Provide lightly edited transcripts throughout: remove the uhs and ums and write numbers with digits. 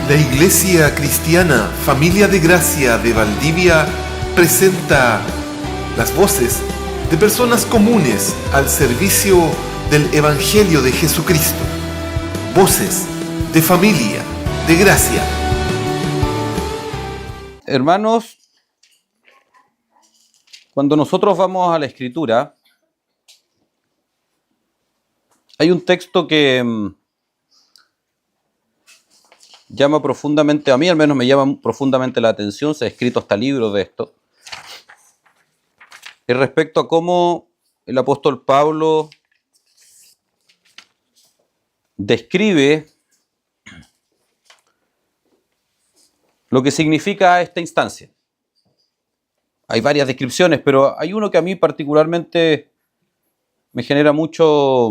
La Iglesia Cristiana Familia de Gracia de Valdivia presenta las voces de personas comunes al servicio del Evangelio de Jesucristo. Voces de familia de gracia. Hermanos, cuando nosotros vamos a la Escritura, hay un texto que llama profundamente, a mí al menos me llama profundamente la atención, se ha escrito hasta libros de esto, y respecto a cómo el apóstol Pablo describe lo que significa esta instancia. Hay varias descripciones, pero hay uno que a mí particularmente me genera mucho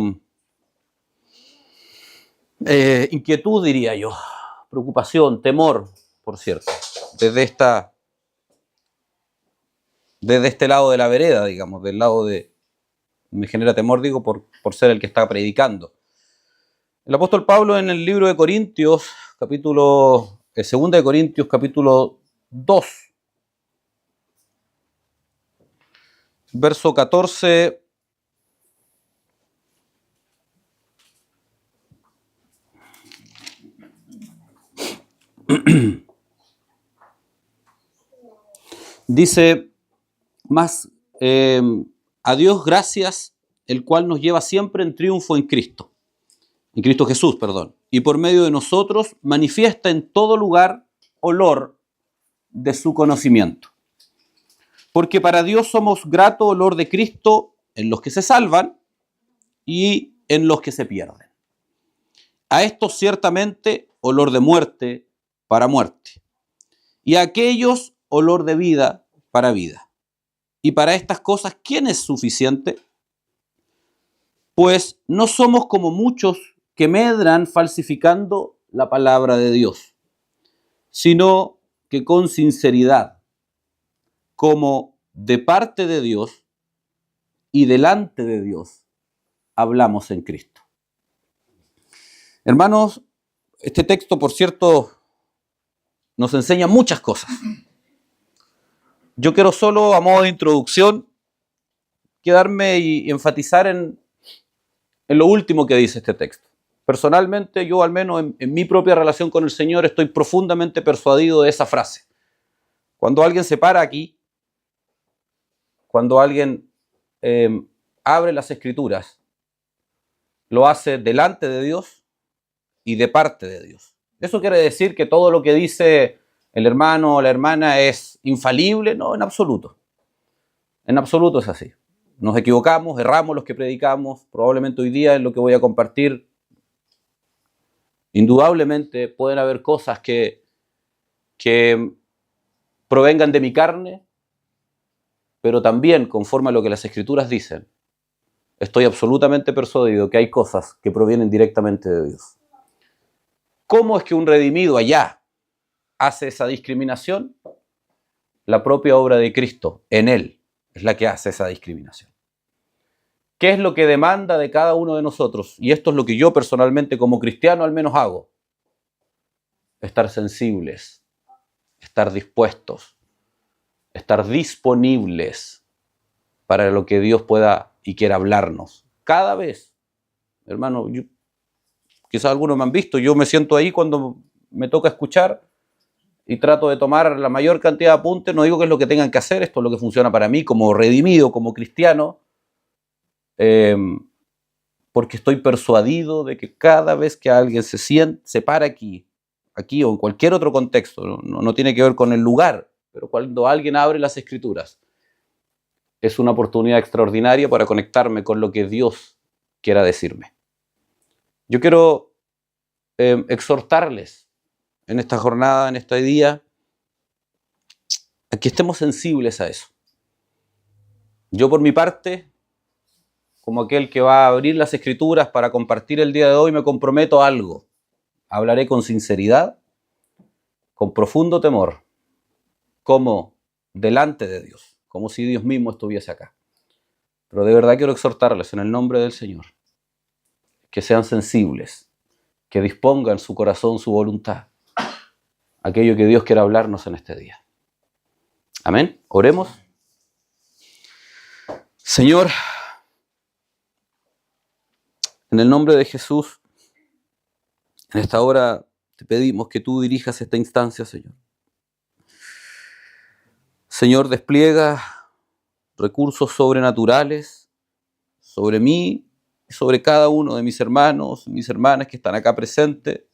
inquietud, diría yo, preocupación, temor, por cierto, desde este lado de la vereda, digamos, del lado de... Me genera temor, digo, por ser el que está predicando. El apóstol Pablo en el libro de Corintios, segunda de Corintios, capítulo 2, verso 14, dice, mas a Dios gracias, el cual nos lleva siempre en triunfo en Cristo Jesús, y por medio de nosotros manifiesta en todo lugar olor de su conocimiento. Porque para Dios somos grato olor de Cristo en los que se salvan y en los que se pierden. A estos ciertamente olor de muerte para muerte, y a aquellos olor de vida para vida. Y para estas cosas, ¿quién es suficiente? Pues no somos como muchos que medran falsificando la palabra de Dios, sino que con sinceridad, como de parte de Dios y delante de Dios, hablamos en Cristo. Hermanos, este texto, por cierto, nos enseña muchas cosas. Yo quiero solo, a modo de introducción, quedarme y enfatizar en lo último que dice este texto. Personalmente, yo al menos en mi propia relación con el Señor estoy profundamente persuadido de esa frase. Cuando alguien se para aquí, cuando alguien abre las Escrituras, lo hace delante de Dios y de parte de Dios. ¿Eso quiere decir que todo lo que dice el hermano o la hermana es infalible? No, en absoluto. En absoluto es así. Nos equivocamos, erramos los que predicamos. Probablemente hoy día en lo que voy a compartir, indudablemente pueden haber cosas que provengan de mi carne, pero también, conforme a lo que las Escrituras dicen, estoy absolutamente persuadido que hay cosas que provienen directamente de Dios. ¿Cómo es que un redimido allá hace esa discriminación? La propia obra de Cristo en él es la que hace esa discriminación. ¿Qué es lo que demanda de cada uno de nosotros? Y esto es lo que yo personalmente como cristiano al menos hago. Estar sensibles, estar dispuestos, estar disponibles para lo que Dios pueda y quiera hablarnos. Cada vez, hermano, quizás algunos me han visto, yo me siento ahí cuando me toca escuchar y trato de tomar la mayor cantidad de apuntes. No digo que es lo que tengan que hacer, esto es lo que funciona para mí como redimido, como cristiano, porque estoy persuadido de que cada vez que alguien se para aquí o en cualquier otro contexto, no tiene que ver con el lugar, pero cuando alguien abre las Escrituras, es una oportunidad extraordinaria para conectarme con lo que Dios quiera decirme. Yo quiero exhortarles en esta jornada, en este día, a que estemos sensibles a eso. Yo por mi parte, como aquel que va a abrir las Escrituras para compartir el día de hoy, me comprometo a algo. Hablaré con sinceridad, con profundo temor, como delante de Dios, como si Dios mismo estuviese acá. Pero de verdad quiero exhortarles en el nombre del Señor, que sean sensibles, que dispongan su corazón, su voluntad, aquello que Dios quiere hablarnos en este día. Amén. Oremos. Señor, en el nombre de Jesús, en esta hora te pedimos que tú dirijas esta instancia, Señor. Señor, despliega recursos sobrenaturales sobre mí y sobre cada uno de mis hermanos, mis hermanas que están acá presentes,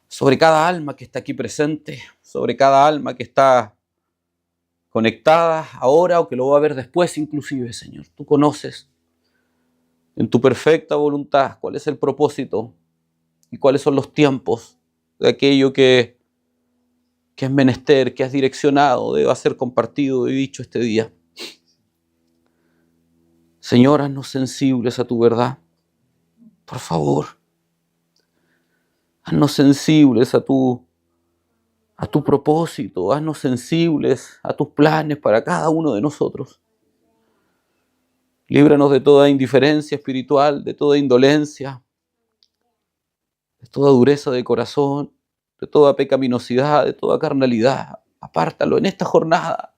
sobre cada alma que está aquí presente, sobre cada alma que está conectada ahora o que lo va a ver después inclusive, Señor. Tú conoces en tu perfecta voluntad cuál es el propósito y cuáles son los tiempos de aquello que es menester, que has direccionado, deba ser compartido y dicho este día. Señor, haznos sensibles a tu verdad. Por favor, haznos sensibles a tu propósito, haznos sensibles a tus planes para cada uno de nosotros. Líbranos de toda indiferencia espiritual, de toda indolencia, de toda dureza de corazón, de toda pecaminosidad, de toda carnalidad. Apártalo en esta jornada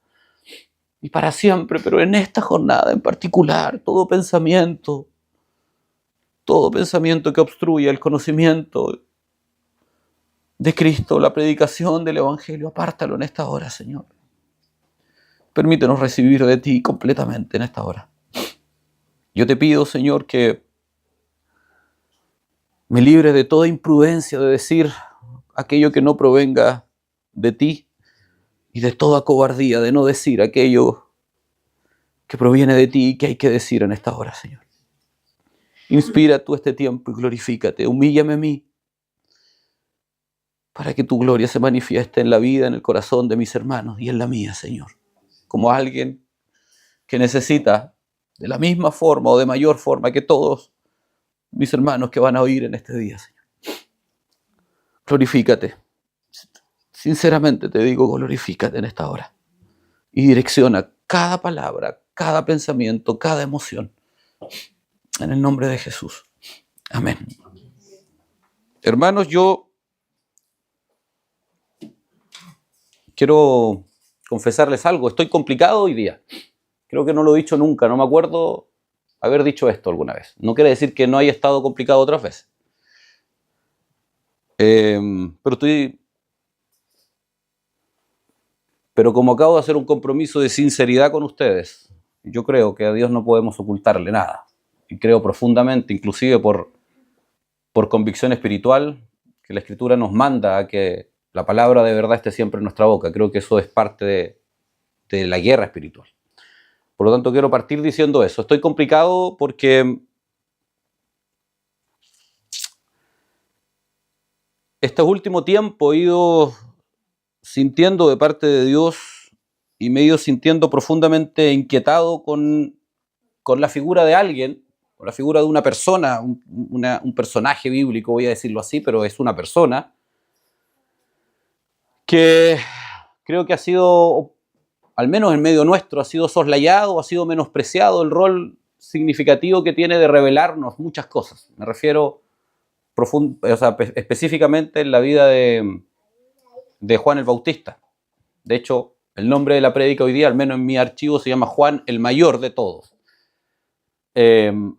y para siempre, pero en esta jornada en particular, todo pensamiento que obstruya el conocimiento de Cristo, la predicación del Evangelio, apártalo en esta hora, Señor. Permítenos recibir de ti completamente en esta hora. Yo te pido, Señor, que me libres de toda imprudencia de decir aquello que no provenga de ti y de toda cobardía de no decir aquello que proviene de ti y que hay que decir en esta hora, Señor. Inspira tú este tiempo y glorifícate, humíllame a mí para que tu gloria se manifieste en la vida, en el corazón de mis hermanos y en la mía, Señor. Como alguien que necesita de la misma forma o de mayor forma que todos mis hermanos que van a oír en este día, Señor. Glorifícate. Sinceramente te digo, glorifícate en esta hora. Y direcciona cada palabra, cada pensamiento, cada emoción. En el nombre de Jesús. Amén. Hermanos, yo quiero confesarles algo. Estoy complicado hoy día. Creo que no lo he dicho nunca. No me acuerdo haber dicho esto alguna vez. No quiere decir que no haya estado complicado otras veces. Pero como acabo de hacer un compromiso de sinceridad con ustedes, yo creo que a Dios no podemos ocultarle nada. Y creo profundamente, inclusive por convicción espiritual, que la Escritura nos manda a que la palabra de verdad esté siempre en nuestra boca. Creo que eso es parte de la guerra espiritual. Por lo tanto, quiero partir diciendo eso. Estoy complicado porque este último tiempo he ido sintiendo de parte de Dios y me he ido sintiendo profundamente inquietado con la figura de alguien, con la figura de una persona, un personaje bíblico, voy a decirlo así, pero es una persona que creo que ha sido, al menos en medio nuestro, ha sido soslayado, ha sido menospreciado el rol significativo que tiene de revelarnos muchas cosas. Me refiero específicamente en la vida de Juan el Bautista. De hecho, el nombre de la prédica hoy día, al menos en mi archivo, se llama Juan el mayor de todos. Pero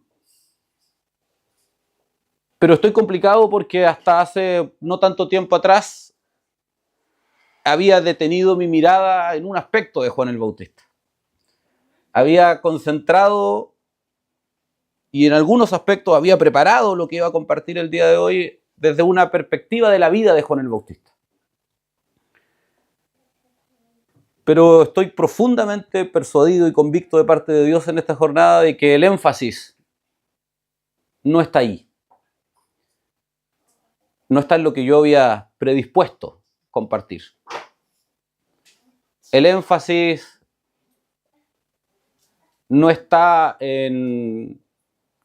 estoy complicado porque hasta hace no tanto tiempo atrás había detenido mi mirada en un aspecto de Juan el Bautista. Había concentrado y en algunos aspectos había preparado lo que iba a compartir el día de hoy desde una perspectiva de la vida de Juan el Bautista. Pero estoy profundamente persuadido y convicto de parte de Dios en esta jornada de que el énfasis no está ahí. No está en lo que yo había predispuesto compartir. El énfasis no está en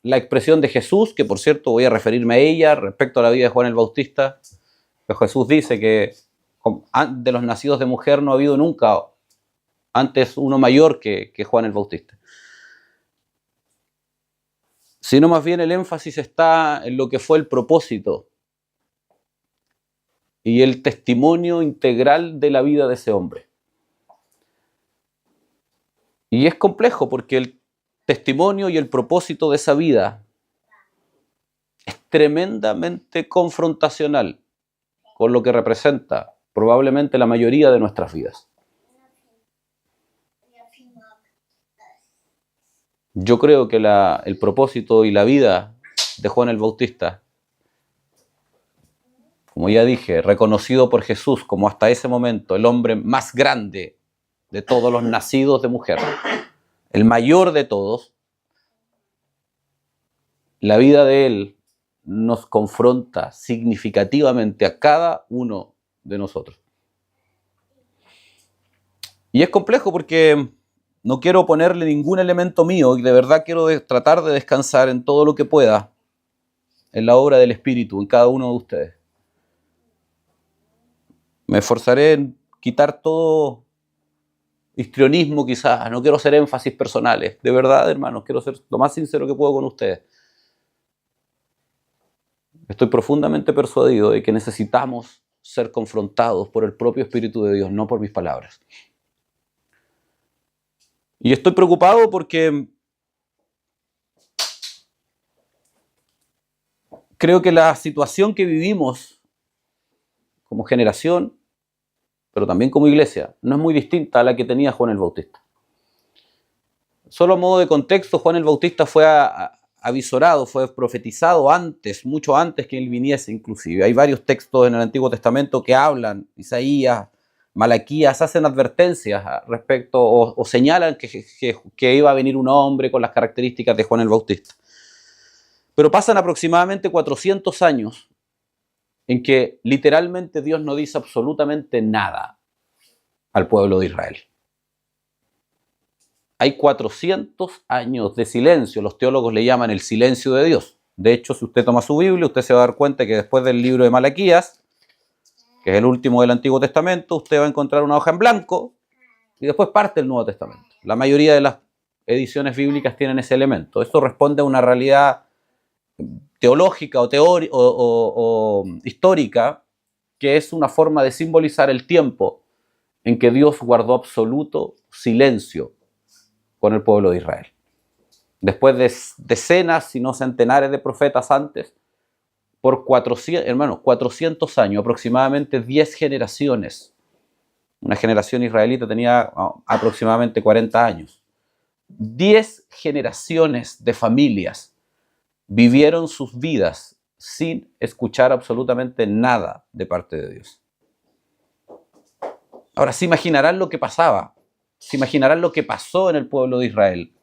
la expresión de Jesús, que por cierto voy a referirme a ella respecto a la vida de Juan el Bautista. Pero Jesús dice que de los nacidos de mujer no ha habido nunca antes uno mayor que Juan el Bautista. Sino más bien el énfasis está en lo que fue el propósito y el testimonio integral de la vida de ese hombre. Y es complejo porque el testimonio y el propósito de esa vida es tremendamente confrontacional con lo que representa probablemente la mayoría de nuestras vidas. Yo creo que el propósito y la vida de Juan el Bautista, como ya dije, reconocido por Jesús como hasta ese momento el hombre más grande de todos los nacidos de mujer, el mayor de todos, la vida de él nos confronta significativamente a cada uno de nosotros. Y es complejo porque no quiero ponerle ningún elemento mío y de verdad quiero tratar de descansar en todo lo que pueda en la obra del Espíritu, en cada uno de ustedes. Me esforzaré en quitar todo histrionismo quizás, no quiero hacer énfasis personales. De verdad, hermanos, quiero ser lo más sincero que puedo con ustedes. Estoy profundamente persuadido de que necesitamos ser confrontados por el propio Espíritu de Dios, no por mis palabras. Y estoy preocupado porque creo que la situación que vivimos como generación, pero también como iglesia, no es muy distinta a la que tenía Juan el Bautista. Solo a modo de contexto, Juan el Bautista fue avisorado, fue profetizado antes, mucho antes que él viniese inclusive. Hay varios textos en el Antiguo Testamento que hablan, Isaías, Malaquías, hacen advertencias respecto o señalan que iba a venir un hombre con las características de Juan el Bautista. Pero pasan aproximadamente 400 años en que literalmente Dios no dice absolutamente nada al pueblo de Israel. Hay 400 años de silencio, los teólogos le llaman el silencio de Dios. De hecho, si usted toma su Biblia, usted se va a dar cuenta que después del libro de Malaquías, que es el último del Antiguo Testamento, usted va a encontrar una hoja en blanco y después parte el Nuevo Testamento. La mayoría de las ediciones bíblicas tienen ese elemento. Esto responde a una realidad teológica o histórica, que es una forma de simbolizar el tiempo en que Dios guardó absoluto silencio con el pueblo de Israel. Después de decenas, si no centenares de profetas antes, por 400 años, aproximadamente 10 generaciones. Una generación israelita tenía aproximadamente 40 años. 10 generaciones de familias vivieron sus vidas sin escuchar absolutamente nada de parte de Dios. Ahora, se imaginarán lo que pasaba, se imaginarán lo que pasó en el pueblo de Israel.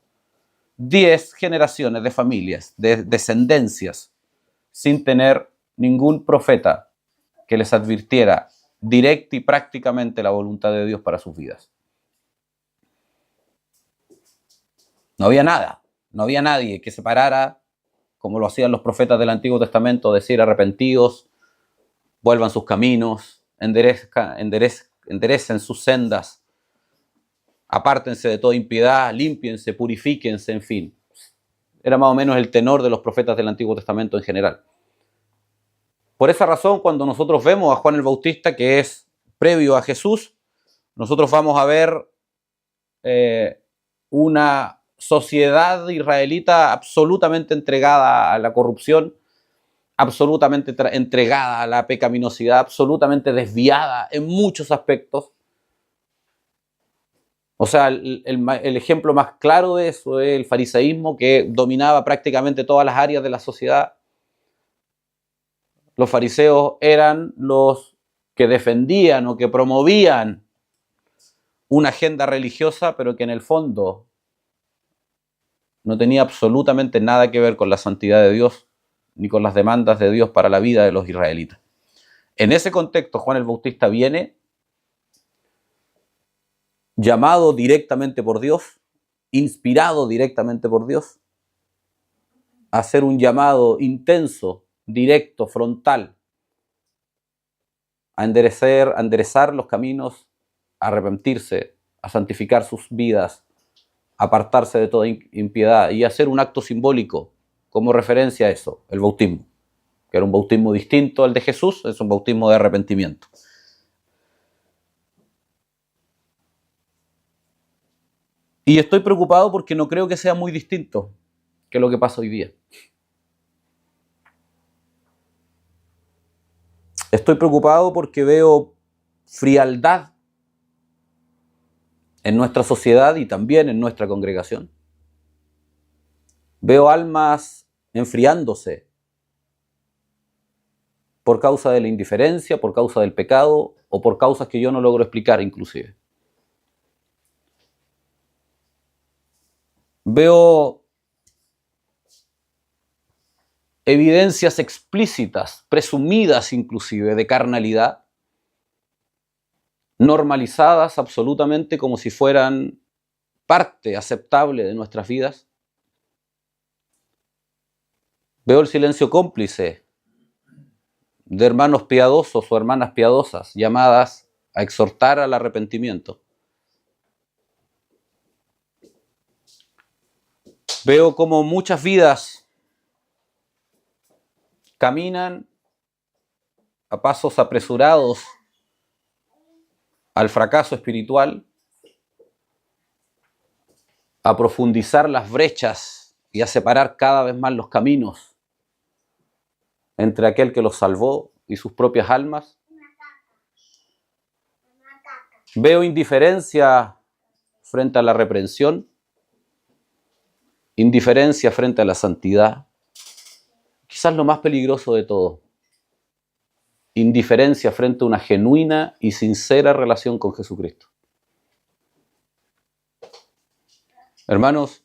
10 generaciones de familias, de descendencias, sin tener ningún profeta que les advirtiera directa y prácticamente la voluntad de Dios para sus vidas. No había nada, no había nadie que se parara, como lo hacían los profetas del Antiguo Testamento, decir arrepentidos, vuelvan sus caminos, enderecen sus sendas, apártense de toda impiedad, límpiense, purifíquense, en fin. Era más o menos el tenor de los profetas del Antiguo Testamento en general. Por esa razón, cuando nosotros vemos a Juan el Bautista, que es previo a Jesús, nosotros vamos a ver una sociedad israelita absolutamente entregada a la corrupción, absolutamente entregada a la pecaminosidad, absolutamente desviada en muchos aspectos. O sea, el ejemplo más claro de eso es el fariseísmo, que dominaba prácticamente todas las áreas de la sociedad. Los fariseos eran los que defendían o que promovían una agenda religiosa, pero que en el fondo no tenía absolutamente nada que ver con la santidad de Dios ni con las demandas de Dios para la vida de los israelitas. En ese contexto, Juan el Bautista viene llamado directamente por Dios, inspirado directamente por Dios, a hacer un llamado intenso, directo, frontal, a enderezar los caminos, a arrepentirse, a santificar sus vidas, a apartarse de toda impiedad y a hacer un acto simbólico como referencia a eso, el bautismo. que era un bautismo distinto al de Jesús, es un bautismo de arrepentimiento. Y estoy preocupado porque no creo que sea muy distinto que lo que pasa hoy día. Estoy preocupado porque veo frialdad en nuestra sociedad y también en nuestra congregación. Veo almas enfriándose por causa de la indiferencia, por causa del pecado o por causas que yo no logro explicar inclusive. Veo evidencias explícitas, presumidas inclusive, de carnalidad, normalizadas absolutamente como si fueran parte aceptable de nuestras vidas. Veo el silencio cómplice de hermanos piadosos o hermanas piadosas llamadas a exhortar al arrepentimiento. Veo como muchas vidas caminan a pasos apresurados al fracaso espiritual, a profundizar las brechas y a separar cada vez más los caminos entre aquel que los salvó y sus propias almas. Veo indiferencia frente a la reprensión, indiferencia frente a la santidad. Quizás lo más peligroso de todo, indiferencia frente a una genuina y sincera relación con Jesucristo. Hermanos,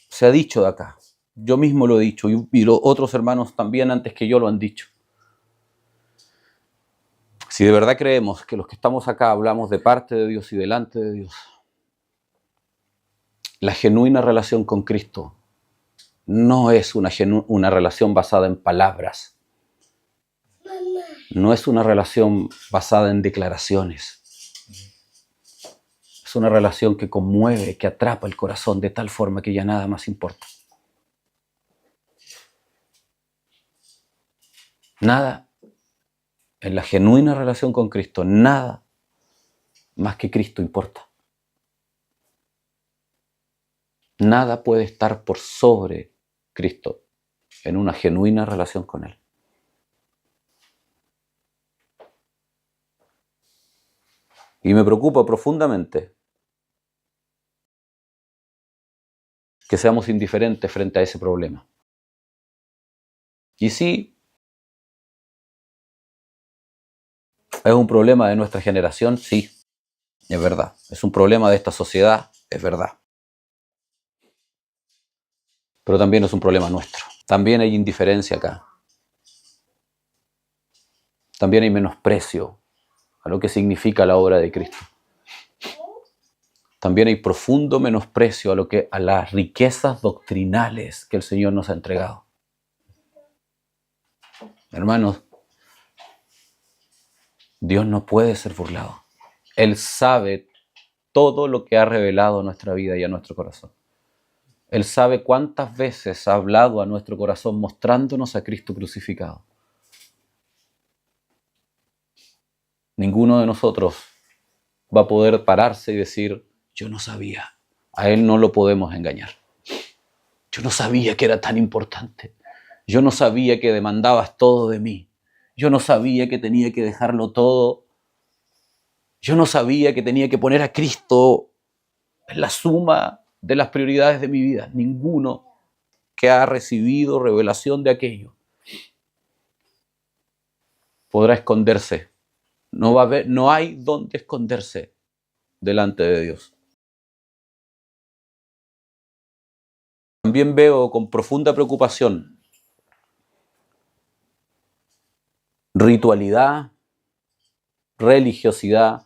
se ha dicho de acá, yo mismo lo he dicho y otros hermanos también antes que yo lo han dicho. Si de verdad creemos que los que estamos acá hablamos de parte de Dios y delante de Dios, la genuina relación con Cristo no es una relación basada en palabras. No es una relación basada en declaraciones. Es una relación que conmueve, que atrapa el corazón de tal forma que ya nada más importa. Nada, en la genuina relación con Cristo, nada más que Cristo importa. Nada puede estar por sobre Cristo en una genuina relación con Él. Y me preocupa profundamente que seamos indiferentes frente a ese problema. Y sí, es un problema de nuestra generación, sí, es verdad. Es un problema de esta sociedad, es verdad. Pero también es un problema nuestro. También hay indiferencia acá. También hay menosprecio a lo que significa la obra de Cristo. También hay profundo menosprecio a las riquezas doctrinales que el Señor nos ha entregado. Hermanos, Dios no puede ser burlado. Él sabe todo lo que ha revelado a nuestra vida y a nuestro corazón. Él sabe cuántas veces ha hablado a nuestro corazón mostrándonos a Cristo crucificado. Ninguno de nosotros va a poder pararse y decir, yo no sabía. A Él no lo podemos engañar. Yo no sabía que era tan importante. Yo no sabía que demandabas todo de mí. Yo no sabía que tenía que dejarlo todo. Yo no sabía que tenía que poner a Cristo en la suma de las prioridades de mi vida. Ninguno que ha recibido revelación de aquello podrá esconderse. No hay dónde esconderse delante de Dios. También veo con profunda preocupación ritualidad, religiosidad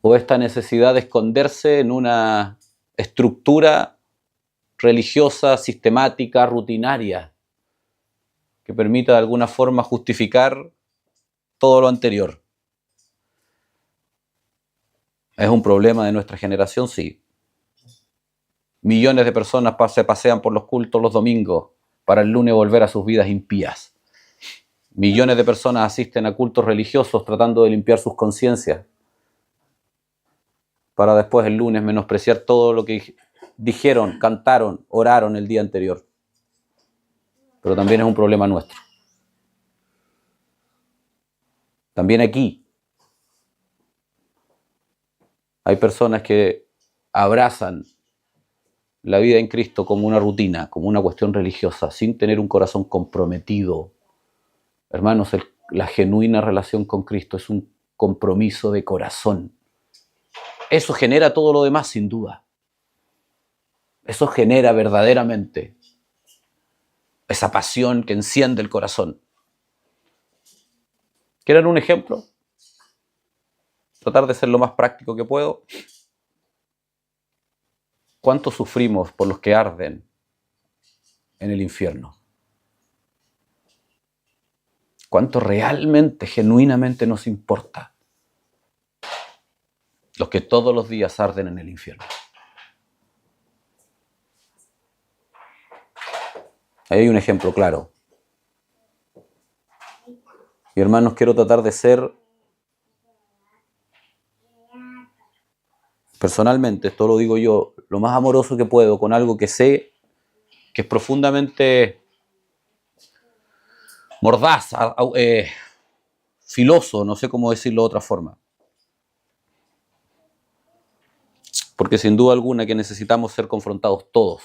o esta necesidad de esconderse en una estructura religiosa, sistemática, rutinaria, que permita de alguna forma justificar todo lo anterior. ¿Es un problema de nuestra generación? Sí. Millones de personas se pasean por los cultos los domingos para el lunes volver a sus vidas impías. Millones de personas asisten a cultos religiosos tratando de limpiar sus conciencias para después el lunes menospreciar todo lo que dijeron, cantaron, oraron el día anterior. Pero también es un problema nuestro. También aquí hay personas que abrazan la vida en Cristo como una rutina, como una cuestión religiosa, sin tener un corazón comprometido. Hermanos, la genuina relación con Cristo es un compromiso de corazón. Eso genera todo lo demás, sin duda. Eso genera verdaderamente esa pasión que enciende el corazón. ¿Quieren un ejemplo? Tratar de ser lo más práctico que puedo. ¿Cuánto sufrimos por los que arden en el infierno? ¿Cuánto realmente, genuinamente nos importa los que todos los días arden en el infierno? Ahí hay un ejemplo claro. Y hermanos, quiero tratar de ser, personalmente, esto lo digo yo, lo más amoroso que puedo con algo que sé que es profundamente mordaz, filoso, no sé cómo decirlo de otra forma. Porque sin duda alguna que necesitamos ser confrontados todos.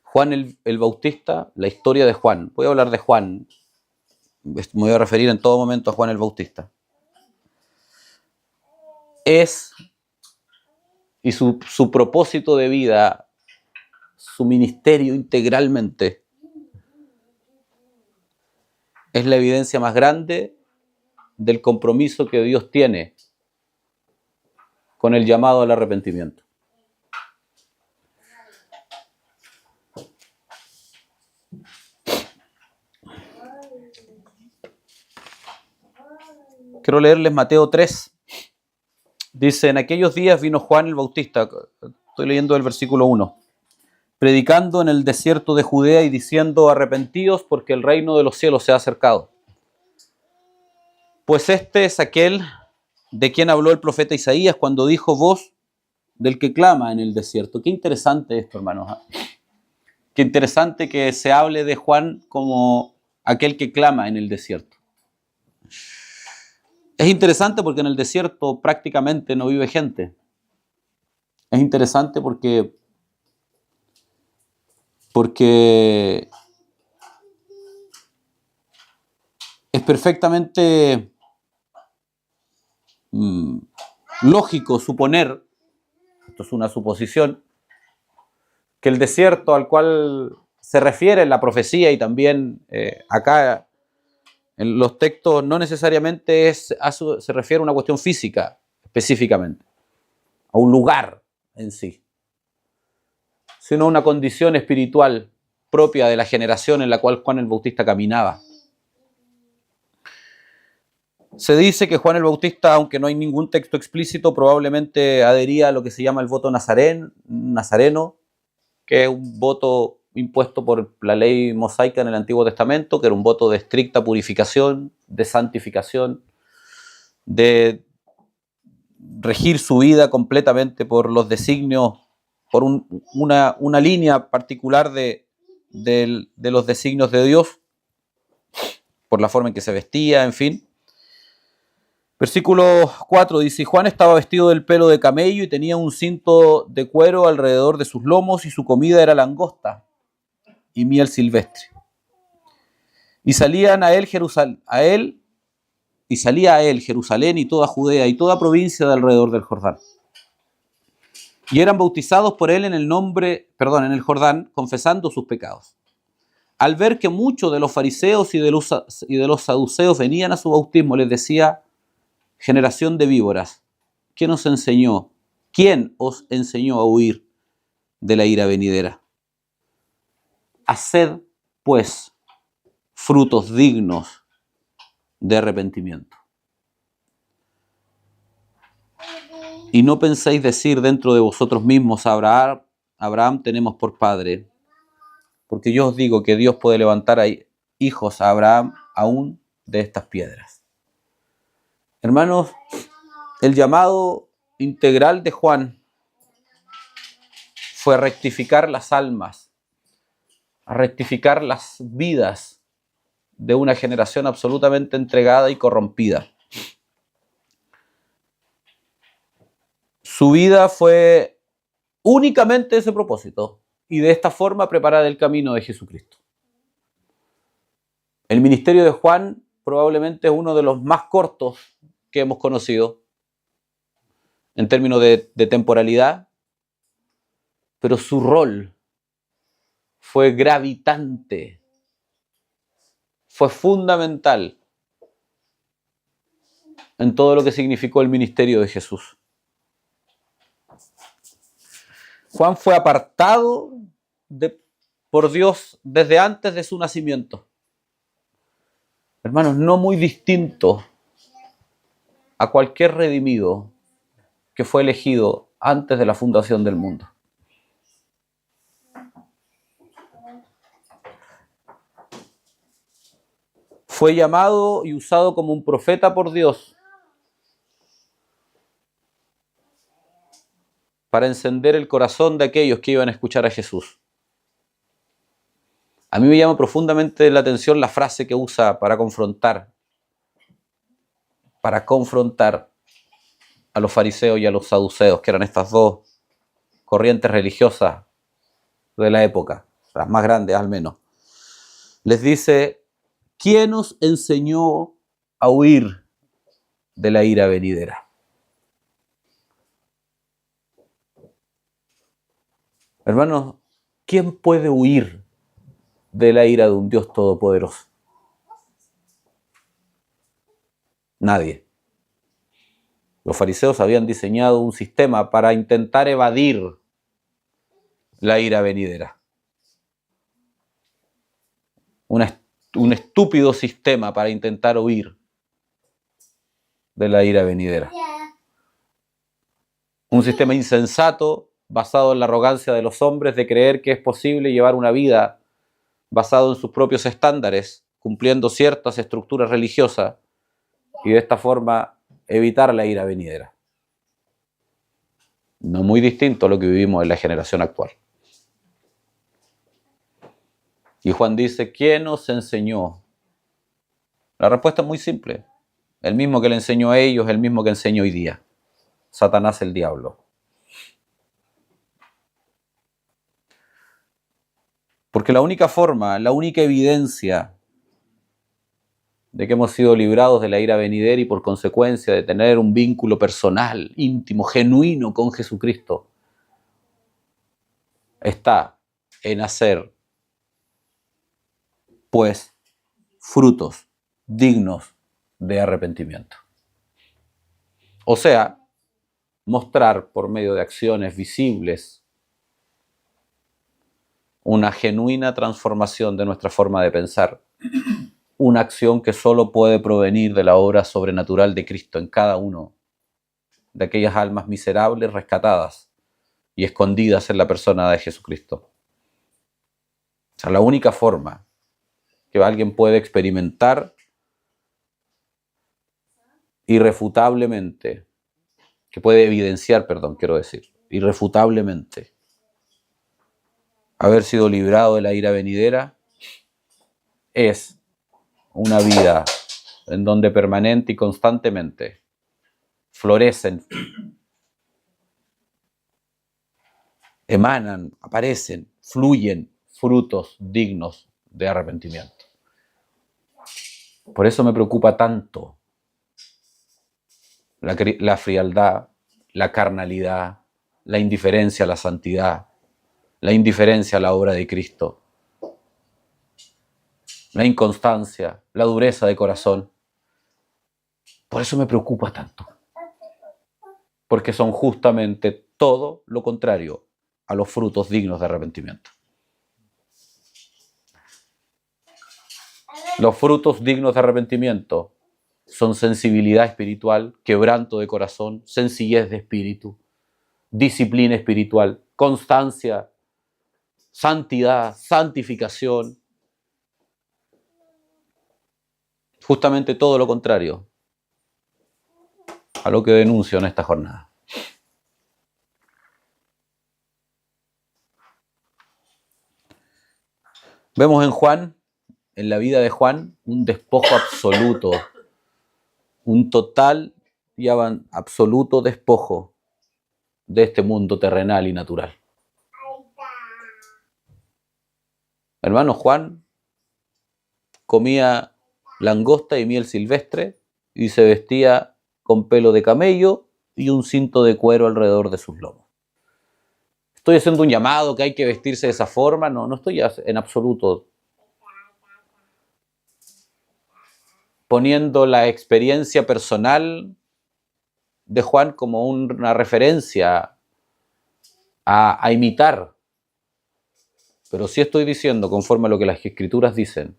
Juan el Bautista, la historia de Juan. Voy a hablar de Juan. Me voy a referir en todo momento a Juan el Bautista. Y su propósito de vida, su ministerio integralmente, es la evidencia más grande del compromiso que Dios tiene con el llamado al arrepentimiento. Quiero leerles Mateo 3. Dice, en aquellos días vino Juan el Bautista, estoy leyendo el versículo 1, predicando en el desierto de Judea y diciendo, arrepentíos porque el reino de los cielos se ha acercado. Pues este es aquel de quien habló el profeta Isaías cuando dijo, voz del que clama en el desierto. Qué interesante esto, hermanos. Qué interesante que se hable de Juan como aquel que clama en el desierto. Es interesante porque en el desierto prácticamente no vive gente. Es interesante porque es perfectamente lógico suponer, esto es una suposición, que el desierto al cual se refiere la profecía y también acá en los textos no necesariamente se refiere a una cuestión física específicamente, a un lugar en sí, sino a una condición espiritual propia de la generación en la cual Juan el Bautista caminaba. Se dice que Juan el Bautista, aunque no hay ningún texto explícito, probablemente adhería a lo que se llama el voto nazareno, que es un voto impuesto por la ley mosaica en el Antiguo Testamento, que era un voto de estricta purificación, de santificación, de regir su vida completamente por los designios, por una línea particular de los designios de Dios, por la forma en que se vestía, en fin. Versículo 4 dice, Juan estaba vestido del pelo de camello y tenía un cinto de cuero alrededor de sus lomos y su comida era langosta y miel silvestre. Y salía a él Jerusalén y toda Judea y toda provincia de alrededor del Jordán. Y eran bautizados por él en el Jordán, confesando sus pecados. Al ver que muchos de los fariseos y de los saduceos venían a su bautismo, les decía, generación de víboras, ¿quién os enseñó a huir de la ira venidera? Haced, pues, frutos dignos de arrepentimiento. Y no penséis decir dentro de vosotros mismos, Abraham tenemos por padre, porque yo os digo que Dios puede levantar hijos a Abraham aún de estas piedras. Hermanos, el llamado integral de Juan fue a rectificar las almas, a rectificar las vidas de una generación absolutamente entregada y corrompida. Su vida fue únicamente ese propósito y de esta forma preparar el camino de Jesucristo. El ministerio de Juan probablemente es uno de los más cortos que hemos conocido en términos de temporalidad, pero su rol fue gravitante, fue fundamental en todo lo que significó el ministerio de Jesús. Juan fue apartado por Dios desde antes de su nacimiento. Hermanos, no muy distinto a cualquier redimido que fue elegido antes de la fundación del mundo. Fue llamado y usado como un profeta por Dios para encender el corazón de aquellos que iban a escuchar a Jesús. A mí me llama profundamente la atención la frase que usa para confrontar a los fariseos y a los saduceos, que eran estas dos corrientes religiosas de la época, las más grandes al menos. Les dice: ¿quién os enseñó a huir de la ira venidera? Hermanos, ¿quién puede huir de la ira de un Dios todopoderoso? Nadie. Los fariseos habían diseñado un sistema para intentar evadir la ira venidera. Un estúpido sistema para intentar huir de la ira venidera. Un sistema insensato basado en la arrogancia de los hombres de creer que es posible llevar una vida basado en sus propios estándares, cumpliendo ciertas estructuras religiosas y de esta forma evitar la ira venidera. No muy distinto a lo que vivimos en la generación actual. Y Juan dice: ¿quién nos enseñó? La respuesta es muy simple. El mismo que le enseñó a ellos, el mismo que enseña hoy día. Satanás, el diablo. Porque la única forma, la única evidencia de que hemos sido librados de la ira venidera y por consecuencia de tener un vínculo personal, íntimo, genuino con Jesucristo, está en hacer, pues, frutos dignos de arrepentimiento. O sea, mostrar por medio de acciones visibles una genuina transformación de nuestra forma de pensar, una acción que solo puede provenir de la obra sobrenatural de Cristo en cada uno de aquellas almas miserables rescatadas y escondidas en la persona de Jesucristo. O sea, la única forma que alguien puede experimentar irrefutablemente, que puede evidenciar, irrefutablemente haber sido librado de la ira venidera, es una vida en donde permanente y constantemente florecen, emanan, aparecen, fluyen frutos dignos de arrepentimiento. Por eso me preocupa tanto la frialdad, la carnalidad, la indiferencia a la santidad, la indiferencia a la obra de Cristo, la inconstancia, la dureza de corazón. Por eso me preocupa tanto. Porque son justamente todo lo contrario a los frutos dignos de arrepentimiento. Los frutos dignos de arrepentimiento son sensibilidad espiritual, quebranto de corazón, sencillez de espíritu, disciplina espiritual, constancia, santidad, santificación. Justamente todo lo contrario a lo que denuncio en esta jornada. Vemos en Juan, en la vida de Juan, un despojo absoluto, un total y absoluto despojo de este mundo terrenal y natural. Hermano, Juan comía langosta y miel silvestre y se vestía con pelo de camello y un cinto de cuero alrededor de sus lomos. ¿Estoy haciendo un llamado que hay que vestirse de esa forma? No, no estoy en absoluto poniendo la experiencia personal de Juan como una referencia a imitar. Pero sí estoy diciendo, conforme a lo que las Escrituras dicen,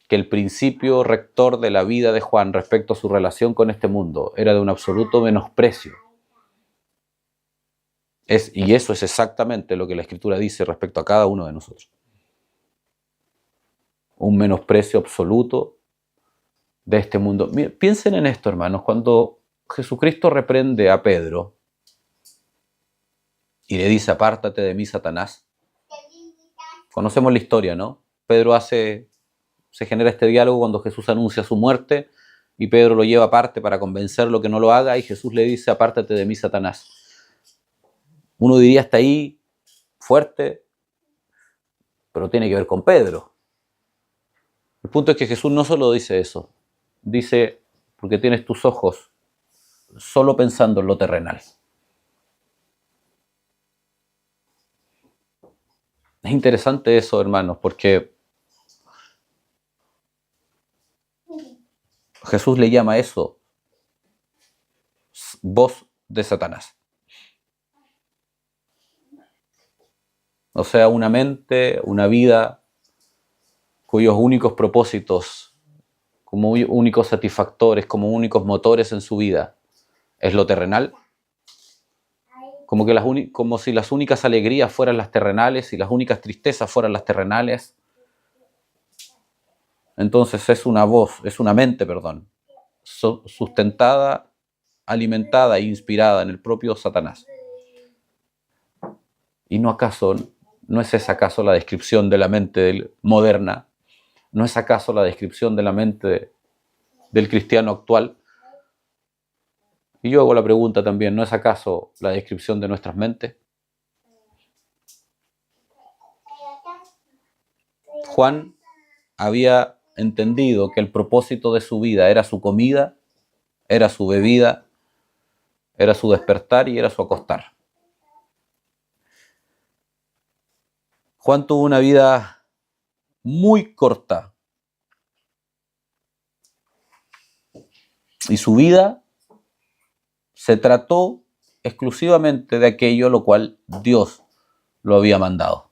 que el principio rector de la vida de Juan respecto a su relación con este mundo era de un absoluto menosprecio. Y eso es exactamente lo que la Escritura dice respecto a cada uno de nosotros. Un menosprecio absoluto de este mundo. Miren, piensen en esto, hermanos, cuando Jesucristo reprende a Pedro y le dice, apártate de mí, Satanás. Conocemos la historia, ¿no? Se genera este diálogo cuando Jesús anuncia su muerte y Pedro lo lleva aparte para convencerlo que no lo haga y Jesús le dice, apártate de mí, Satanás. Uno diría hasta ahí fuerte, pero tiene que ver con Pedro. El punto es que Jesús no solo dice eso, dice, porque tienes tus ojos solo pensando en lo terrenal. Es interesante eso, hermanos, porque Jesús le llama a eso voz de Satanás. O sea, una mente, una vida cuyos únicos propósitos, como únicos satisfactores, como únicos motores en su vida, es lo terrenal. Como si las únicas alegrías fueran las terrenales y las únicas tristezas fueran las terrenales. Entonces es una mente, sustentada, alimentada e inspirada en el propio Satanás. ¿Y no es esa acaso la descripción de la mente moderna? ¿No es acaso la descripción de la mente del cristiano actual? Y yo hago la pregunta también, ¿no es acaso la descripción de nuestras mentes? Juan había entendido que el propósito de su vida era su comida, era su bebida, era su despertar y era su acostar. Juan tuvo una vida muy corta. Y su vida se trató exclusivamente de aquello lo cual Dios lo había mandado.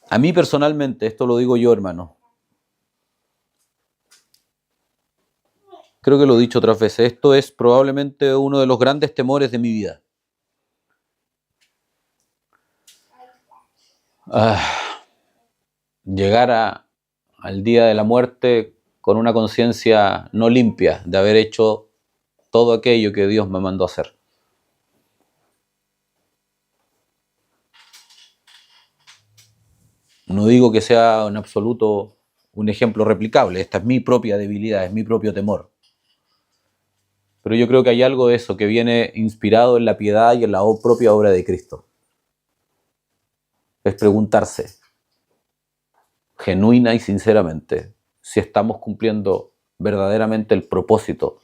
A mí personalmente, esto lo digo yo, hermano, creo que lo he dicho otras veces, esto es probablemente uno de los grandes temores de mi vida. Llegar al día de la muerte con una conciencia no limpia de haber hecho todo aquello que Dios me mandó a hacer. No digo que sea en absoluto un ejemplo replicable, esta es mi propia debilidad, es mi propio temor. Pero yo creo que hay algo de eso que viene inspirado en la piedad y en la propia obra de Cristo. Es preguntarse, genuina y sinceramente, si estamos cumpliendo verdaderamente el propósito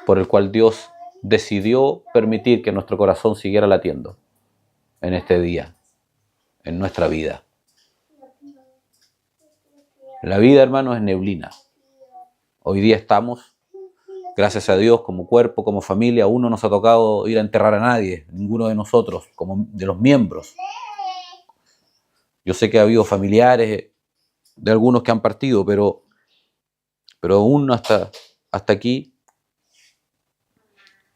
por el cual Dios decidió permitir que nuestro corazón siguiera latiendo en este día, en nuestra vida. La vida, hermano, es neblina. Hoy día estamos, gracias a Dios, como cuerpo, como familia, aún no nos ha tocado ir a enterrar a nadie, ninguno de nosotros, como de los miembros. Yo sé que ha habido familiares de algunos que han partido, pero aún hasta aquí.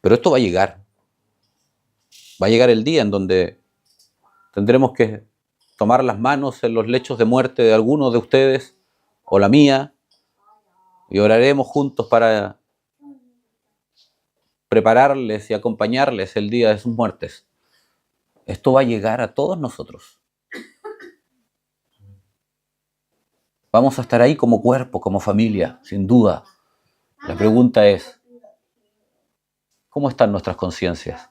Pero esto va a llegar. Va a llegar el día en donde tendremos que tomar las manos en los lechos de muerte de algunos de ustedes o la mía y oraremos juntos para prepararles y acompañarles el día de sus muertes. Esto va a llegar a todos nosotros. Vamos a estar ahí como cuerpo, como familia, sin duda. La pregunta es, ¿cómo están nuestras conciencias?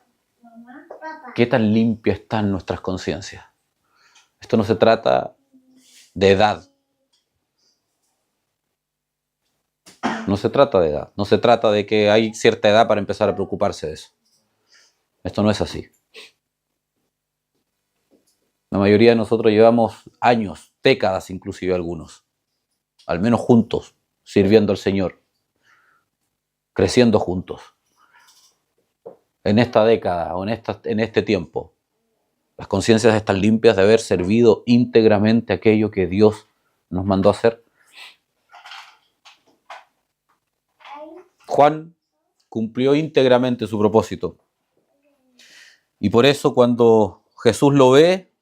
¿Qué tan limpias están nuestras conciencias? Esto no se trata de edad. No se trata de edad. No se trata de que hay cierta edad para empezar a preocuparse de eso. Esto no es así. La mayoría de nosotros llevamos años, décadas inclusive algunos, al menos juntos, sirviendo al Señor, creciendo juntos. En esta década o en este tiempo, las conciencias están limpias de haber servido íntegramente aquello que Dios nos mandó a hacer. Juan cumplió íntegramente su propósito. Y por eso cuando Jesús lo ve,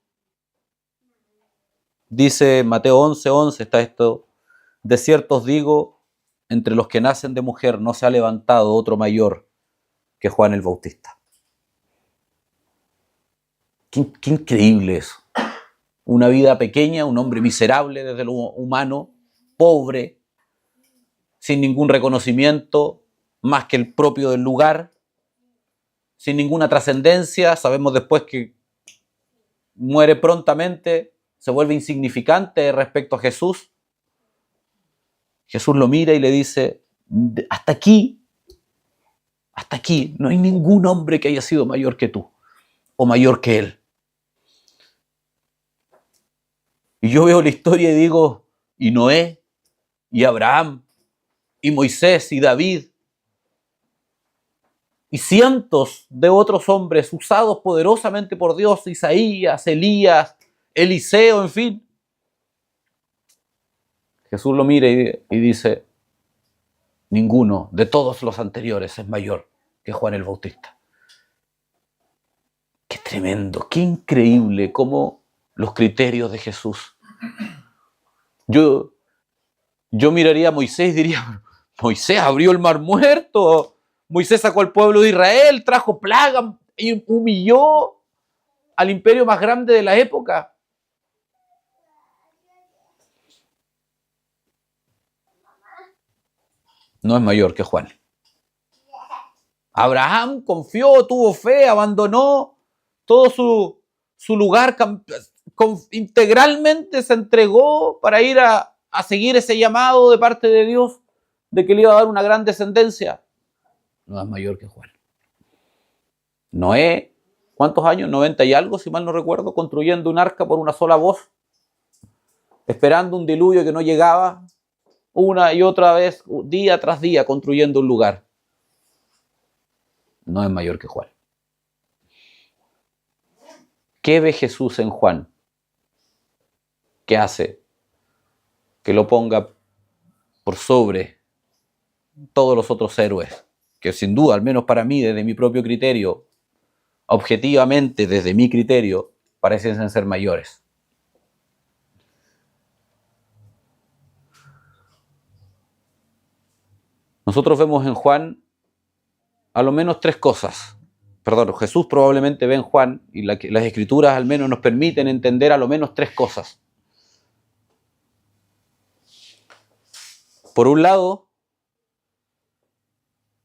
dice Mateo 11:11, está esto: de cierto os digo, entre los que nacen de mujer no se ha levantado otro mayor que Juan el Bautista. Qué increíble eso. Una vida pequeña, un hombre miserable desde lo humano, pobre, sin ningún reconocimiento más que el propio del lugar, sin ninguna trascendencia. Sabemos después que muere prontamente, se vuelve insignificante respecto a Jesús. Jesús lo mira y le dice: hasta aquí, no hay ningún hombre que haya sido mayor que tú o mayor que él. Y yo veo la historia y digo, y Noé, y Abraham, y Moisés, y David, y cientos de otros hombres usados poderosamente por Dios, Isaías, Elías, Eliseo, en fin. Jesús lo mira y dice, ninguno de todos los anteriores es mayor que Juan el Bautista. Qué tremendo, qué increíble cómo los criterios de Jesús. Yo miraría a Moisés y diría, Moisés abrió el mar muerto, Moisés sacó al pueblo de Israel, trajo plaga y humilló al imperio más grande de la época. No es mayor que Juan. Abraham confió, tuvo fe, abandonó todo su lugar, integralmente se entregó para ir a seguir ese llamado de parte de Dios de que le iba a dar una gran descendencia. No es mayor que Juan. Noé, ¿cuántos años? 90 y algo, si mal no recuerdo, construyendo un arca por una sola voz, esperando un diluvio que no llegaba, una y otra vez, día tras día, construyendo un lugar. No es mayor que Juan. ¿Qué ve Jesús en Juan? ¿Qué hace? Que lo ponga por sobre todos los otros héroes, que sin duda, al menos para mí, desde mi propio criterio, objetivamente, desde mi criterio, parecen ser mayores. Nosotros vemos en Juan a lo menos tres cosas. Perdón, Jesús probablemente ve en Juan, y las escrituras al menos nos permiten entender a lo menos tres cosas. Por un lado,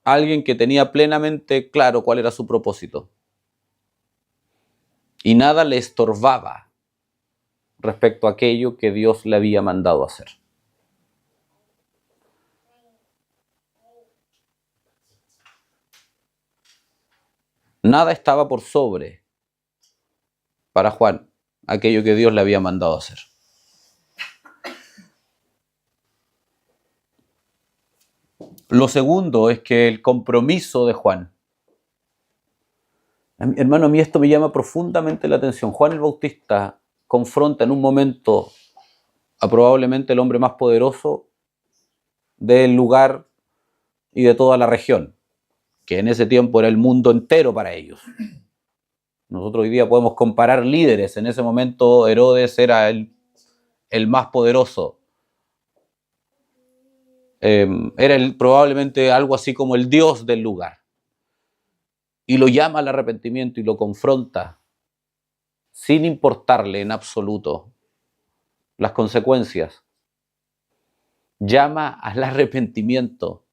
alguien que tenía plenamente claro cuál era su propósito. Y nada le estorbaba respecto a aquello que Dios le había mandado hacer. Nada estaba por sobre para Juan aquello que Dios le había mandado hacer. Lo segundo es que el compromiso de Juan. Hermano, a mí esto me llama profundamente la atención. Juan el Bautista confronta en un momento a probablemente el hombre más poderoso del lugar y de toda la región, que en ese tiempo era el mundo entero para ellos. Nosotros hoy día podemos comparar líderes. En ese momento Herodes era el más poderoso. Era probablemente algo así como el dios del lugar. Y lo llama al arrepentimiento y lo confronta sin importarle en absoluto las consecuencias. Llama al arrepentimiento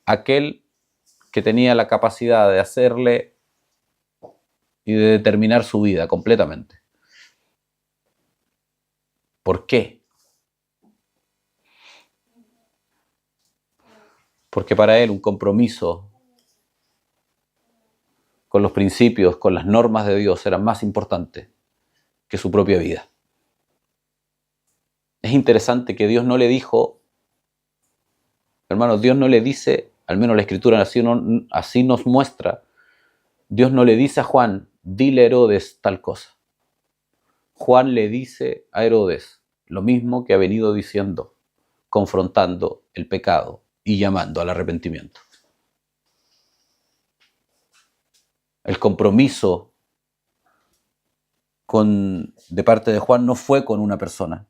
aquel que tenía la capacidad de hacerle y de determinar su vida completamente. ¿Por qué? Porque para él un compromiso con los principios, con las normas de Dios era más importante que su propia vida. Es interesante que Dios no le dijo, hermanos, Dios no le dice, al menos la Escritura así nos muestra, Dios no le dice a Juan, dile a Herodes tal cosa. Juan le dice a Herodes lo mismo que ha venido diciendo, confrontando el pecado y llamando al arrepentimiento. El compromiso de parte de Juan no fue con una persona,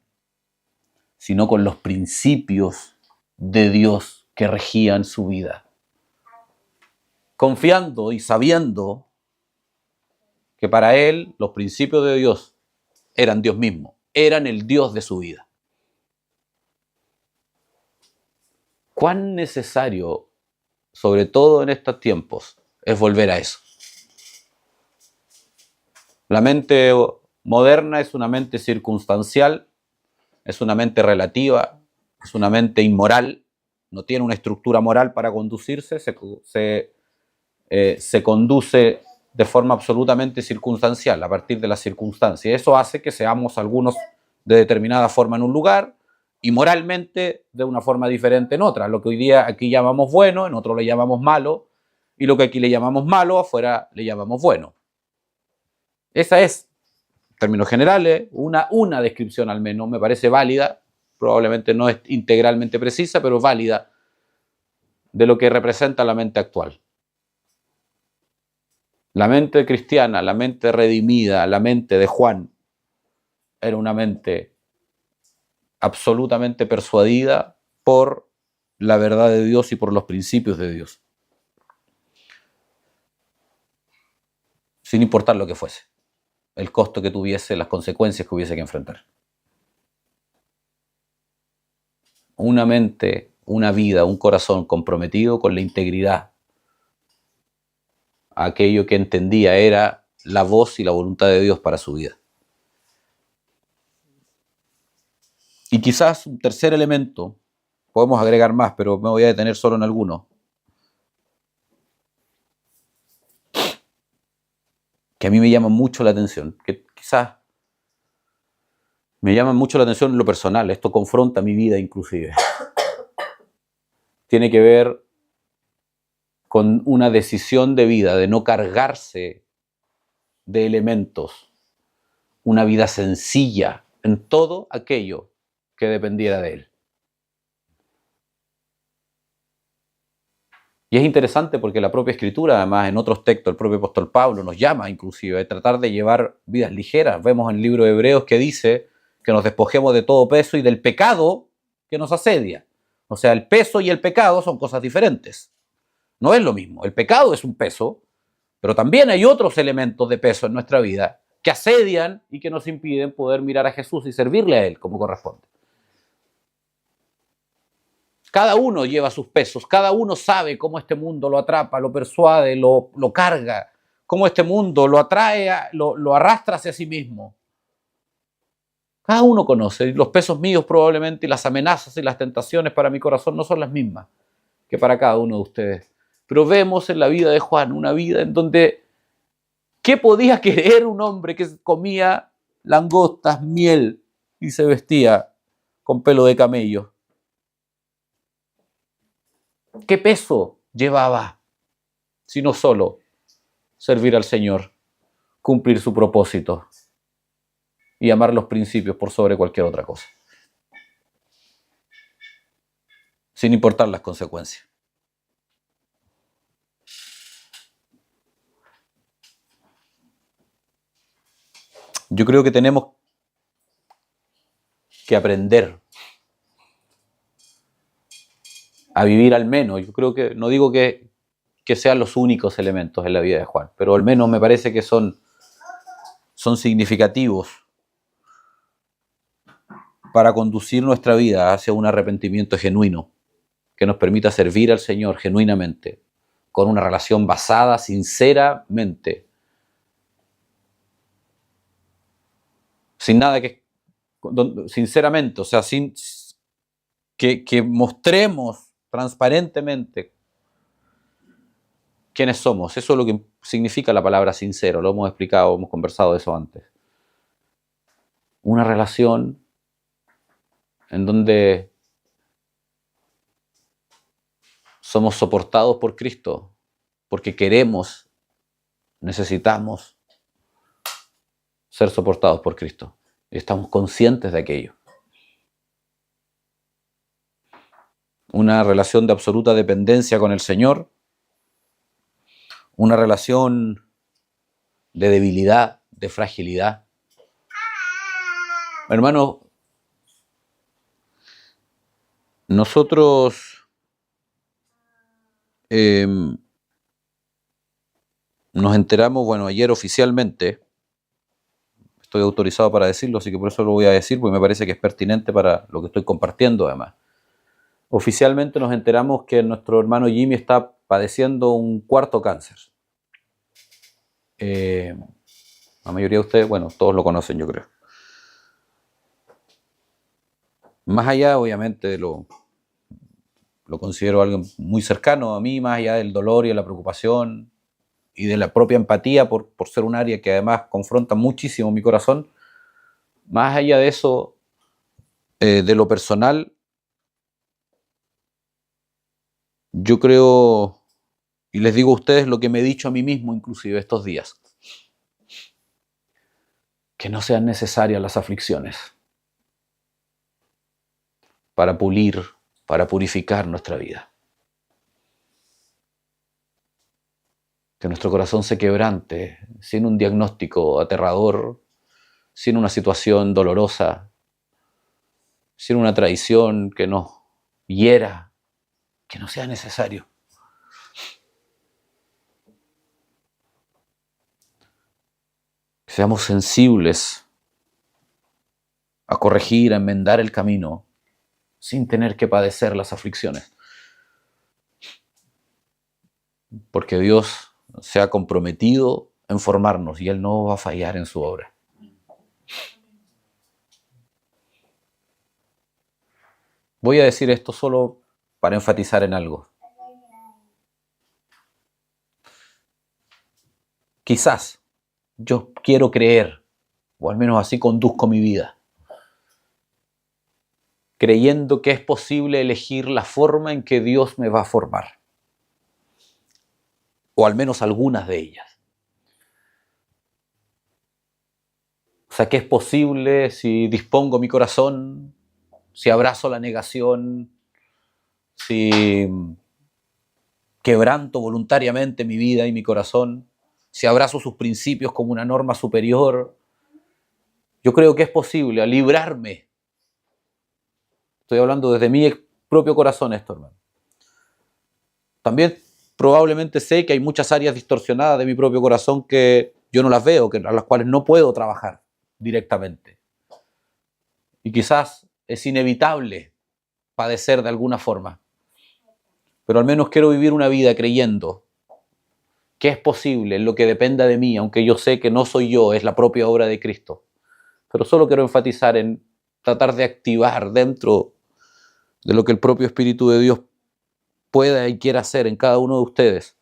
sino con los principios de Dios que regían su vida. Confiando y sabiendo que para él los principios de Dios eran Dios mismo, eran el Dios de su vida. ¿Cuán necesario, sobre todo en estos tiempos, es volver a eso? La mente moderna es una mente circunstancial, es una mente relativa, es una mente inmoral, no tiene una estructura moral para conducirse, se conduce de forma absolutamente circunstancial, a partir de las circunstancias. Eso hace que seamos algunos de determinada forma en un lugar y moralmente de una forma diferente en otra. Lo que hoy día aquí llamamos bueno, en otro le llamamos malo, y lo que aquí le llamamos malo, afuera le llamamos bueno. Esa es, en términos generales, una descripción al menos, me parece válida, probablemente no es integralmente precisa, pero válida, de lo que representa la mente actual. La mente cristiana, la mente redimida, la mente de Juan, era una mente absolutamente persuadida por la verdad de Dios y por los principios de Dios, sin importar lo que fuese, el costo que tuviese, las consecuencias que hubiese que enfrentar. Una mente, una vida, un corazón comprometido con la integridad, aquello que entendía era la voz y la voluntad de Dios para su vida. Y quizás un tercer elemento, podemos agregar más, pero me voy a detener solo en algunos, que a mí me llaman mucho la atención, que quizás me llaman mucho la atención en lo personal, esto confronta mi vida inclusive. Tiene que ver con una decisión de vida, de no cargarse de elementos, una vida sencilla en todo aquello que dependiera de él. Y es interesante porque la propia Escritura, además en otros textos, el propio apóstol Pablo nos llama inclusive a tratar de llevar vidas ligeras. Vemos en el libro de Hebreos que dice que nos despojemos de todo peso y del pecado que nos asedia. O sea, el peso y el pecado son cosas diferentes. No es lo mismo. El pecado es un peso, pero también hay otros elementos de peso en nuestra vida que asedian y que nos impiden poder mirar a Jesús y servirle a Él como corresponde. Cada uno lleva sus pesos, cada uno sabe cómo este mundo lo atrapa, lo persuade, lo carga, cómo este mundo lo atrae, lo arrastra hacia sí mismo. Cada uno conoce, los pesos míos probablemente y las amenazas y las tentaciones para mi corazón no son las mismas que para cada uno de ustedes. Pero vemos en la vida de Juan una vida en donde, ¿qué podía querer un hombre que comía langostas, miel y se vestía con pelo de camello? ¿Qué peso llevaba, sino solo servir al Señor? cumplir su propósito y amar los principios por sobre cualquier otra cosa, sin importar las consecuencias. Yo creo que tenemos que aprender a vivir al menos. Yo creo que, no digo que sean los únicos elementos en la vida de Juan, pero al menos me parece que son significativos para conducir nuestra vida hacia un arrepentimiento genuino, que nos permita servir al Señor genuinamente, con una relación basada sinceramente, sin nada sinceramente, o sea, que mostremos transparentemente quiénes somos. Eso es lo que significa la palabra sincero, lo hemos explicado, hemos conversado de eso antes. Una relación en donde somos soportados por Cristo, porque queremos, necesitamos ser soportados por Cristo. Y estamos conscientes de aquello. Una relación de absoluta dependencia con el Señor, una relación de debilidad, de fragilidad. Hermanos, nosotros nos enteramos, bueno, ayer oficialmente, estoy autorizado para decirlo, así que por eso lo voy a decir, porque me parece que es pertinente para lo que estoy compartiendo además. Oficialmente nos enteramos que nuestro hermano Jimmy está padeciendo un 4º cáncer. La mayoría de ustedes, bueno, todos lo conocen, yo creo. Más allá, obviamente, lo considero algo muy cercano a mí, más allá del dolor y de la preocupación y de la propia empatía por ser un área que además confronta muchísimo mi corazón. Más allá de eso, de lo personal, yo creo, y les digo a ustedes lo que me he dicho a mí mismo inclusive estos días, que no sean necesarias las aflicciones para pulir, para purificar nuestra vida. Que nuestro corazón se quebrante sin un diagnóstico aterrador, sin una situación dolorosa, sin una traición que nos hiera, que no sea necesario. Que seamos sensibles a corregir, a enmendar el camino, sin tener que padecer las aflicciones. Porque Dios se ha comprometido en formarnos y Él no va a fallar en su obra. Voy a decir esto solo para enfatizar en algo. Quizás yo quiero creer, o al menos así conduzco mi vida, creyendo que es posible elegir la forma en que Dios me va a formar, o al menos algunas de ellas. O sea, que es posible si dispongo mi corazón, si abrazo la negación, si quebranto voluntariamente mi vida y mi corazón, si abrazo sus principios como una norma superior. Yo creo que es posible librarme. Estoy hablando desde mi propio corazón esto, hermano. También probablemente sé que hay muchas áreas distorsionadas de mi propio corazón que yo no las veo, a las cuales no puedo trabajar directamente. Y quizás es inevitable padecer de alguna forma. Pero al menos quiero vivir una vida creyendo que es posible en lo que dependa de mí, aunque yo sé que no soy yo, es la propia obra de Cristo. Pero solo quiero enfatizar en tratar de activar dentro de lo que el propio Espíritu de Dios pueda y quiera hacer en cada uno de ustedes,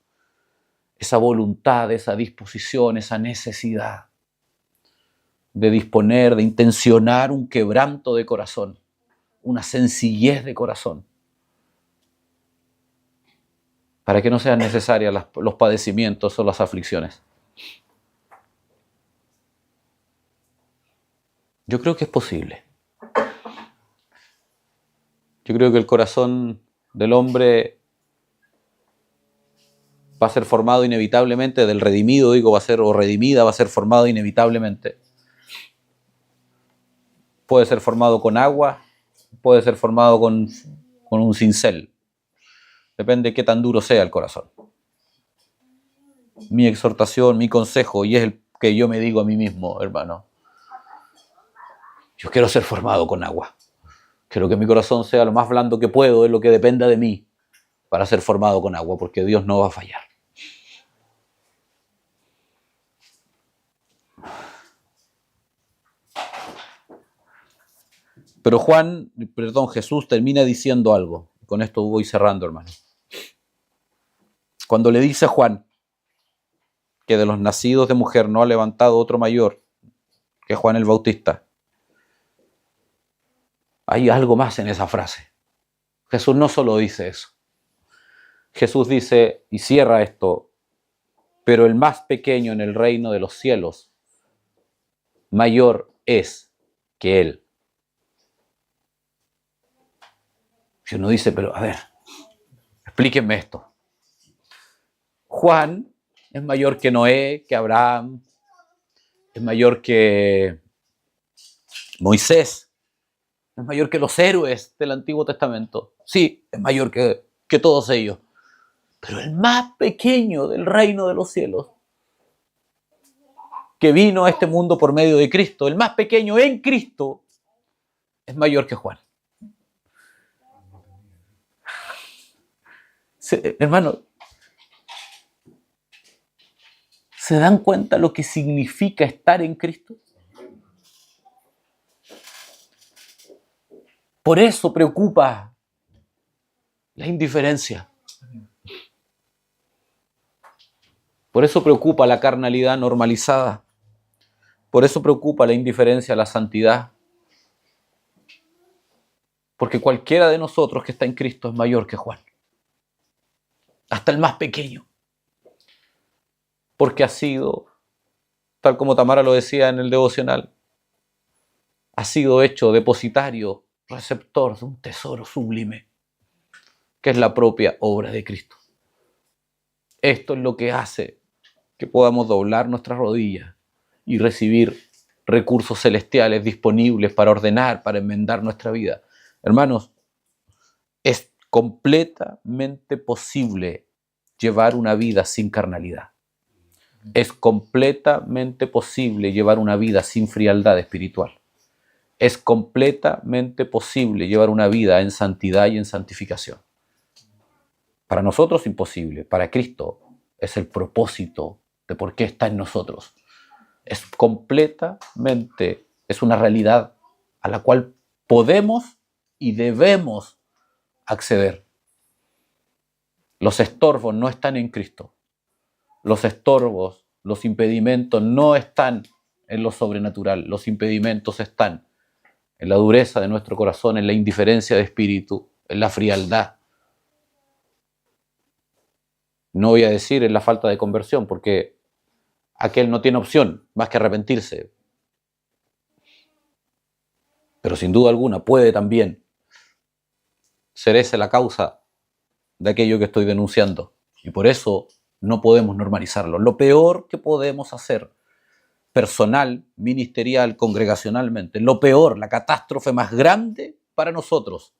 esa voluntad, esa disposición, esa necesidad de disponer, de intencionar un quebranto de corazón, una sencillez de corazón, para que no sean necesarias los padecimientos o las aflicciones. Yo creo que es posible. Yo creo que el corazón del hombre va a ser formado inevitablemente, del redimido, digo, va a ser, o redimida, va a ser formado inevitablemente. Puede ser formado con agua, puede ser formado con un cincel. Depende de qué tan duro sea el corazón. Mi exhortación, mi consejo, y es el que yo me digo a mí mismo, hermano. Yo quiero ser formado con agua. Quiero que mi corazón sea lo más blando que puedo, es lo que dependa de mí, para ser formado con agua, porque Dios no va a fallar. Pero Jesús termina diciendo algo. Con esto voy cerrando, hermano. Cuando le dice a Juan que de los nacidos de mujer no ha levantado otro mayor que Juan el Bautista, hay algo más en esa frase. Jesús no solo dice eso. Jesús dice, y cierra esto, pero el más pequeño en el reino de los cielos, mayor es que él. Si uno dice, pero a ver, explíquenme esto. Juan es mayor que Noé, que Abraham, es mayor que Moisés, es mayor que los héroes del Antiguo Testamento. Sí, es mayor que todos ellos. Pero el más pequeño del reino de los cielos, que vino a este mundo por medio de Cristo, el más pequeño en Cristo, es mayor que Juan. Hermano, ¿se dan cuenta lo que significa estar en Cristo? Por eso preocupa la indiferencia. Por eso preocupa la carnalidad normalizada. Por eso preocupa la indiferencia a la santidad. Porque cualquiera de nosotros que está en Cristo es mayor que Juan. Hasta el más pequeño. Porque ha sido, tal como Tamara lo decía en el devocional, ha sido hecho depositario, receptor de un tesoro sublime, que es la propia obra de Cristo. Esto es lo que hace que podamos doblar nuestras rodillas y recibir recursos celestiales disponibles para ordenar, para enmendar nuestra vida. Hermanos, es completamente posible llevar una vida sin carnalidad. Es completamente posible llevar una vida sin frialdad espiritual. Es completamente posible llevar una vida en santidad y en santificación. Para nosotros imposible, para Cristo es el propósito de por qué está en nosotros. Es completamente, es una realidad a la cual podemos y debemos acceder. Los estorbos no están en Cristo. Los estorbos, los impedimentos no están en lo sobrenatural. Los impedimentos están en la dureza de nuestro corazón, en la indiferencia de espíritu, en la frialdad. No voy a decir en la falta de conversión, porque aquel no tiene opción más que arrepentirse. Pero sin duda alguna puede también ser esa la causa de aquello que estoy denunciando. Y por eso no podemos normalizarlo. Lo peor que podemos hacer, personal, ministerial, congregacionalmente, lo peor, la catástrofe más grande para nosotros,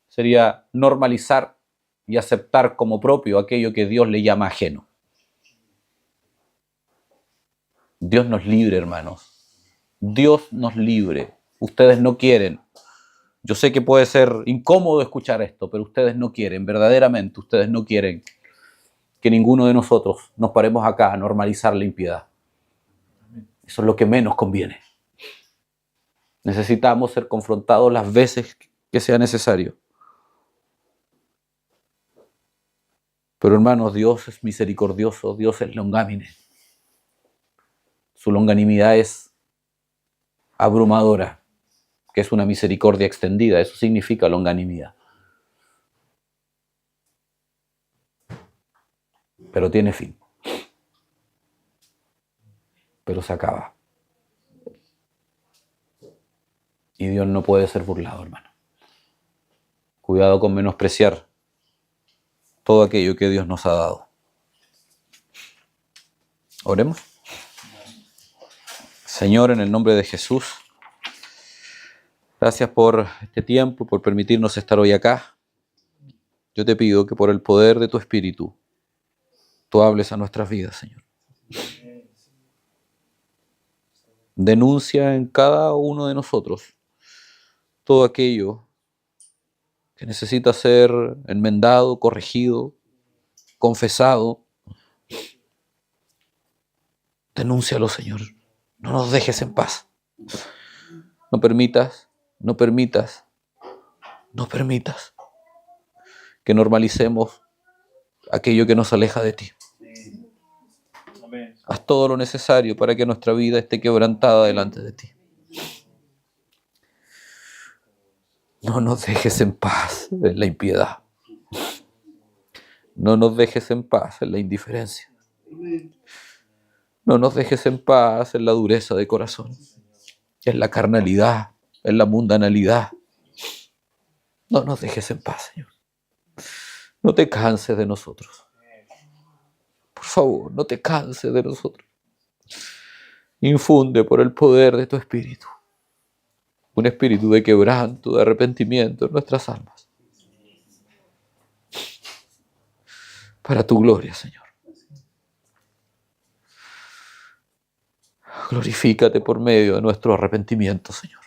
sería normalizar y aceptar como propio aquello que Dios le llama ajeno. Dios nos libre, hermanos. Dios nos libre. Ustedes no quieren. Yo sé que puede ser incómodo escuchar esto, pero ustedes no quieren, verdaderamente, ustedes no quieren que ninguno de nosotros nos paremos acá a normalizar la impiedad. Eso es lo que menos conviene. Necesitamos ser confrontados las veces que sea necesario. Pero hermanos, Dios es misericordioso, Dios es longámine. Su longanimidad es abrumadora, que es una misericordia extendida, eso significa longanimidad. Pero tiene fin. Pero se acaba. Y Dios no puede ser burlado, hermano. Cuidado con menospreciar todo aquello que Dios nos ha dado. Oremos. Señor, en el nombre de Jesús, gracias por este tiempo, por permitirnos estar hoy acá. Yo te pido que por el poder de tu Espíritu, tú hables a nuestras vidas, Señor. Denuncia en cada uno de nosotros todo aquello que necesita ser enmendado, corregido, confesado. Denúncialo, Señor. No nos dejes en paz. No permitas que normalicemos aquello que nos aleja de ti. Haz todo lo necesario para que nuestra vida esté quebrantada delante de ti. No nos dejes en paz en la impiedad. No nos dejes en paz en la indiferencia. No nos dejes en paz en la dureza de corazón, en la carnalidad, en la mundanalidad. No nos dejes en paz, Señor. No te canses de nosotros. Por favor, no te canses de nosotros. Infunde por el poder de tu Espíritu un espíritu de quebranto, de arrepentimiento en nuestras almas. Para tu gloria, Señor. Glorifícate por medio de nuestro arrepentimiento, Señor.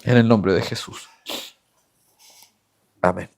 En el nombre de Jesús. Amén.